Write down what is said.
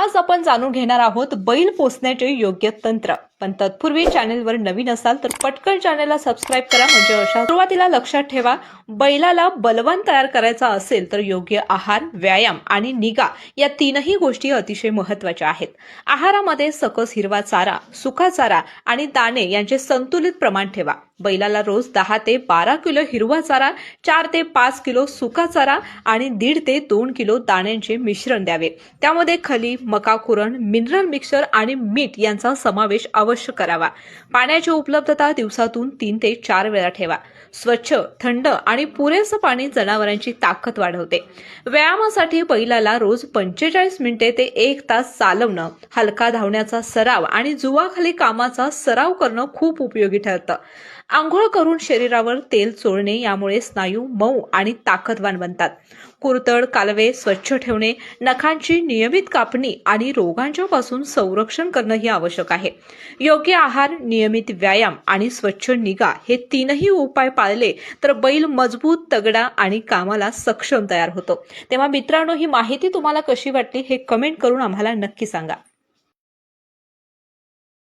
आज आपण जाणून घेणार आहोत बैल पोसण्याचे योग्य तंत्र। पण तत्पूर्वी चॅनलवर नवीन असाल तर पटकन चॅनलला सबस्क्राइब करा, म्हणजे अशा सुरुवातीला लक्षात ठेवा, बैलाला बलवान तयार करायचा असेल तर योग्य आहार, व्यायाम आणि निगा या तीनही गोष्टी अतिशय महत्त्वाच्या आहेत। आहारामध्ये सकस हिरवा चारा, सुका चारा आणि दाणे यांचे संतुलित प्रमाण ठेवा। बैलाला रोज 10 ते 12 किलो हिरवा चारा, 4 ते 5 किलो सुका चारा आणि 1.5 ते 2 किलो दाण्यांचे मिश्रण द्यावे। त्यामध्ये खली, मका कुरण, मिनरल मिक्सर आणि मीठ यांचा समावेश अवश्य करावा। पाण्याची उपलब्धता दिवसातून 3 ते 4 वेळा ठेवा। स्वच्छ, थंड आणि पुरेसे पाणी जनावरांची ताकद वाढवते। व्यायामासाठी बैलाला रोज 45 मिनिटे ते 1 तास चालवणं, हलका धावण्याचा सराव आणि जुवाखाली कामाचा सराव करणं खूप उपयोगी ठरतं। आंघोळ करून शरीरावर तेल चोळणे यामुळे स्नायू मऊ आणि ताकदवान बनतात। कुरतड, कालवे स्वच्छ ठेवणे, नखांची नियमित कापणी आणि रोगांच्या पासून संरक्षण करणं ही आवश्यक आहे। योग्य आहार, नियमित व्यायाम आणि स्वच्छ निगा हे तीनही उपाय पाळले तर बैल मजबूत, तगडा आणि कामाला सक्षम तयार होतो। तेव्हा मित्रांनो, ही माहिती तुम्हाला कशी वाटली हे कमेंट करून आम्हाला नक्की सांगा।